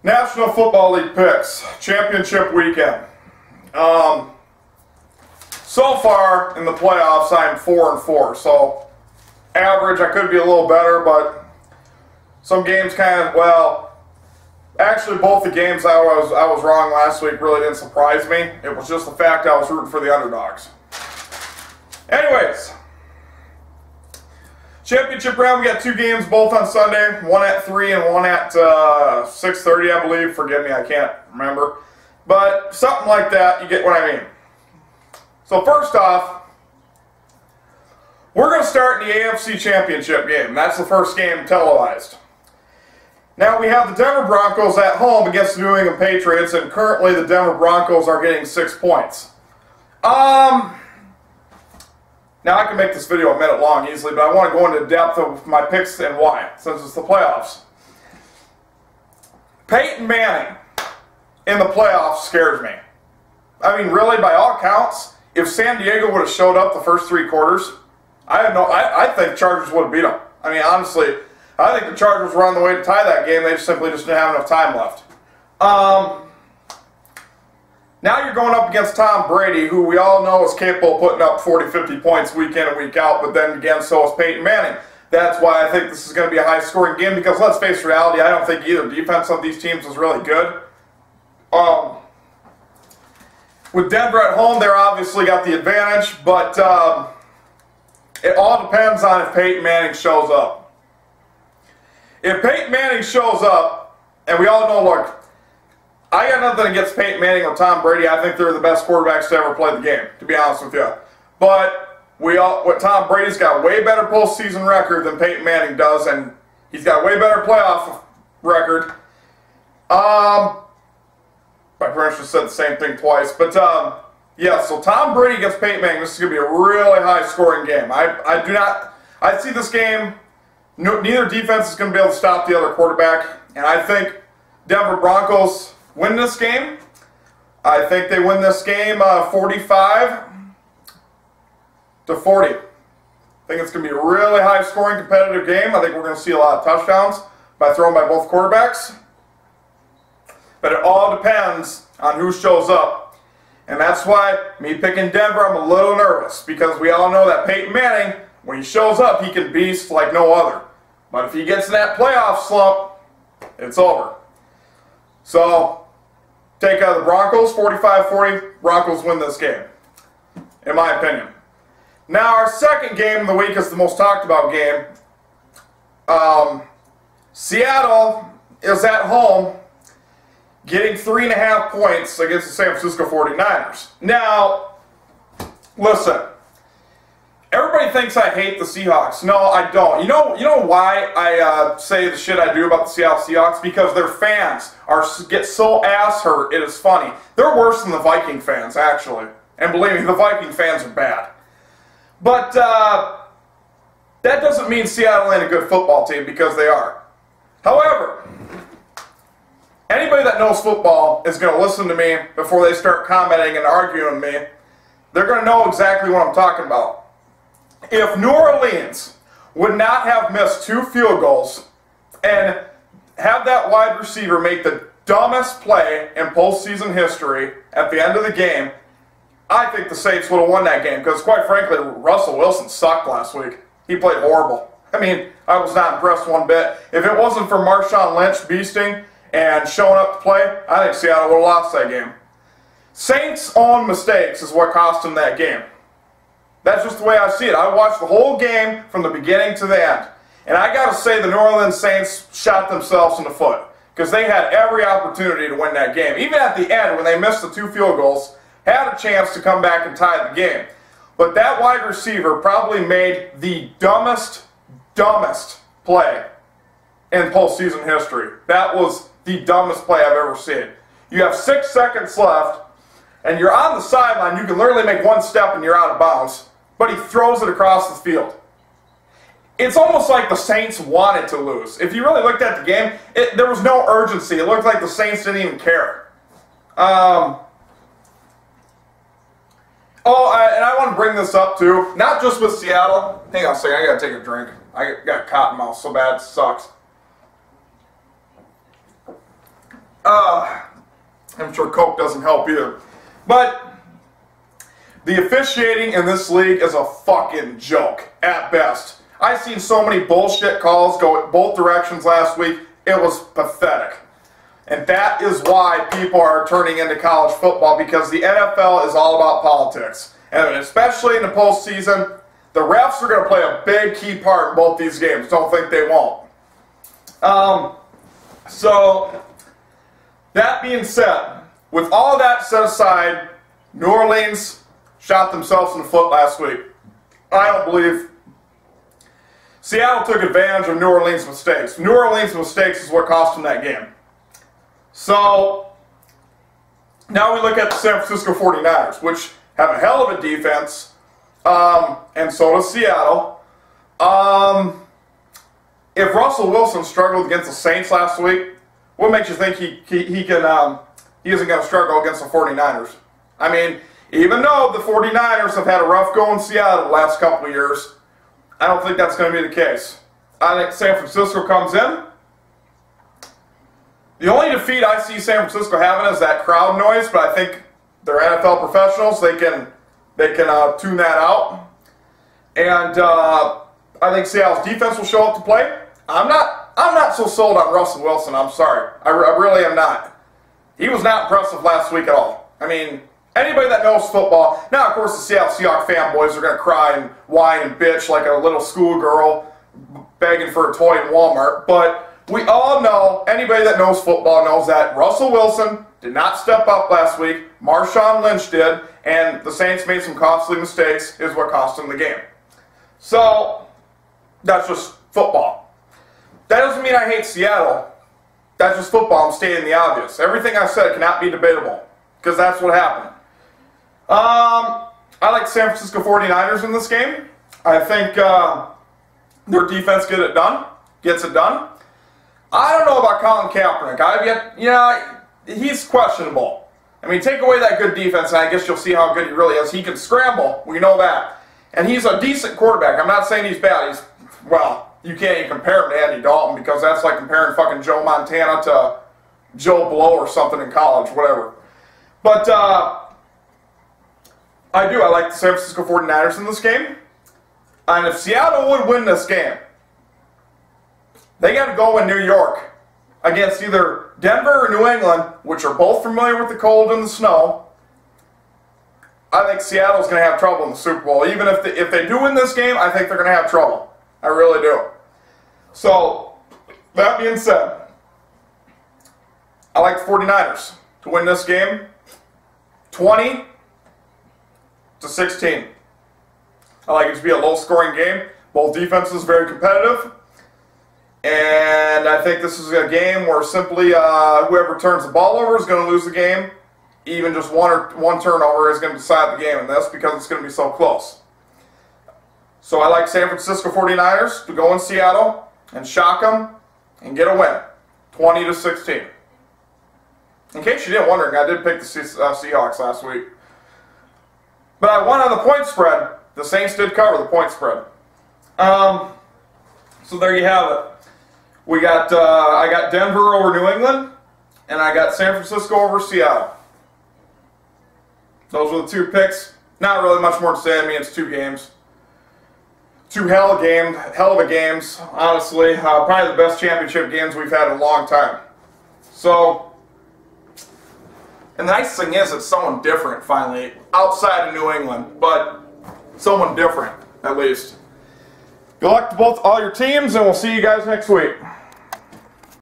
National Football League picks, championship weekend. So far in the playoffs, I'm 4-4. So average, I could be a little better, but some games kind of, well, actually both the games I was wrong last week really didn't surprise me. It was just the fact I was rooting for the underdogs. Anyways, championship round, we got two games both on Sunday, one at 3 and one at 6:30, I believe. Forgive me, I can't remember. But something like that, you get what I mean. So first off, we're going to start in the AFC Championship game. That's the first game televised. Now we have the Denver Broncos at home against the New England Patriots, and currently the Denver Broncos are getting 6 points. Now I can make this video a minute long easily, but I want to go into depth of my picks and why, since it's the playoffs. Peyton Manning in the playoffs scares me. I mean, really, by all counts, if San Diego would have showed up the first 3 quarters, I think Chargers would have beat them. I mean, honestly, I think the Chargers were on the way to tie that game. They simply just didn't have enough time left. Now you're going up against Tom Brady, who we all know is capable of putting up 40, 50 points week in and week out, but then again, so is Peyton Manning. That's why I think this is going to be a high-scoring game, because let's face reality, I don't think either defense of these teams is really good. With Denver at home, they're obviously got the advantage, but it all depends on if Peyton Manning shows up. If Peyton Manning shows up, and we all know, look, I got nothing against Peyton Manning or Tom Brady. I think they're the best quarterbacks to ever play the game, to be honest with you. But Tom Brady's got a way better postseason record than Peyton Manning does, and he's got a way better playoff record. My parents just said the same thing twice, but yeah. So Tom Brady against Peyton Manning. This is going to be a really high-scoring game. I see this game. Neither defense is going to be able to stop the other quarterback, and I think Denver Broncos win this game. I think they win this game 45-40. I think it's going to be a really high-scoring, competitive game. I think we're going to see a lot of touchdowns thrown by both quarterbacks. But it all depends on who shows up. And that's why, me picking Denver, I'm a little nervous, because we all know that Peyton Manning, when he shows up, he can beast like no other. But if he gets in that playoff slump, it's over. So, take out the Broncos, 45-40. Broncos win this game, in my opinion. Now, our second game of the week is the most talked about game. Seattle is at home, getting 3.5 points against the San Francisco 49ers. Now, listen. Everybody thinks I hate the Seahawks. No, I don't. You know why I say the shit I do about the Seattle Seahawks? Because their fans get so ass hurt, it is funny. They're worse than the Viking fans, actually. And believe me, the Viking fans are bad. But that doesn't mean Seattle ain't a good football team, because they are. However, anybody that knows football is going to listen to me before they start commenting and arguing with me. They're going to know exactly what I'm talking about. If New Orleans would not have missed 2 field goals and have that wide receiver make the dumbest play in postseason history at the end of the game, I think the Saints would have won that game, because quite frankly, Russell Wilson sucked last week. He played horrible. I mean, I was not impressed one bit. If it wasn't for Marshawn Lynch beasting and showing up to play, I think Seattle would have lost that game. Saints' own mistakes is what cost them that game. That's just the way I see it. I watched the whole game from the beginning to the end. And I got to say, the New Orleans Saints shot themselves in the foot, because they had every opportunity to win that game. Even at the end, when they missed the 2 field goals, had a chance to come back and tie the game. But that wide receiver probably made the dumbest play in postseason history. That was the dumbest play I've ever seen. You have 6 seconds left, and you're on the sideline. You can literally make 1 step and you're out of bounds. But he throws it across the field. It's almost like the Saints wanted to lose. If you really looked at the game, there was no urgency. It looked like the Saints didn't even care. And I want to bring this up too, not just with Seattle. Hang on a second, I gotta take a drink. I got cotton mouth so bad, it sucks. I'm sure Coke doesn't help either. But the officiating in this league is a fucking joke, at best. I've seen so many bullshit calls go both directions last week, it was pathetic. And that is why people are turning into college football, because the NFL is all about politics. And especially in the postseason, the refs are going to play a big key part in both these games. Don't think they won't. So, that being said, with all that set aside, New Orleans shot themselves in the foot last week. I don't believe Seattle took advantage of New Orleans' mistakes. New Orleans' mistakes is what cost them that game. So, now we look at the San Francisco 49ers, which have a hell of a defense, and so does Seattle. If Russell Wilson struggled against the Saints last week, what makes you think he isn't going to struggle against the 49ers? I mean, even though the 49ers have had a rough go in Seattle the last couple of years, I don't think that's going to be the case. I think San Francisco comes in. The only defeat I see San Francisco having is that crowd noise, but I think they're NFL professionals. They can tune that out. And I think Seattle's defense will show up to play. I'm not so sold on Russell Wilson. I'm sorry. I really am not. He was not impressive last week at all. I mean, anybody that knows football, now of course the Seattle Seahawks fanboys are going to cry and whine and bitch like a little schoolgirl begging for a toy in Walmart, but we all know, anybody that knows football knows that Russell Wilson did not step up last week, Marshawn Lynch did, and the Saints made some costly mistakes, is what cost them the game. So, that's just football. That doesn't mean I hate Seattle. That's just football. I'm stating the obvious. Everything I said cannot be debatable, because that's what happened. I like the San Francisco 49ers in this game. I think their defense gets it done. I don't know about Colin Kaepernick. He's questionable. I mean, take away that good defense, and I guess you'll see how good he really is. He can scramble. We know that. And he's a decent quarterback. I'm not saying he's bad. Well, you can't even compare him to Andy Dalton, because that's like comparing fucking Joe Montana to Joe Blow or something in college, whatever. But I like the San Francisco 49ers in this game. And if Seattle would win this game, they got to go in New York against either Denver or New England, which are both familiar with the cold and the snow. I think Seattle's going to have trouble in the Super Bowl. Even if they do win this game, I think they're going to have trouble. I really do. So, that being said, I like the 49ers to win this game 20-16. I like it to be a low-scoring game. Both defenses very competitive. And I think this is a game where simply whoever turns the ball over is going to lose the game. Even just one turnover is going to decide the game in this, because it's going to be so close. So I like San Francisco 49ers to go in Seattle and shock them and get a win. 20-16. In case you didn't wondering, I did pick the Seahawks last week. But I won on the point spread. The Saints did cover the point spread. So there you have it. I got Denver over New England, and I got San Francisco over Seattle. Those were the two picks. Not really much more to say. I mean, it's two games. Two hell of a games, honestly. Probably the best championship games we've had in a long time. So, and the nice thing is, it's someone different, finally, outside of New England, but someone different, at least. Good luck to all your teams, and we'll see you guys next week.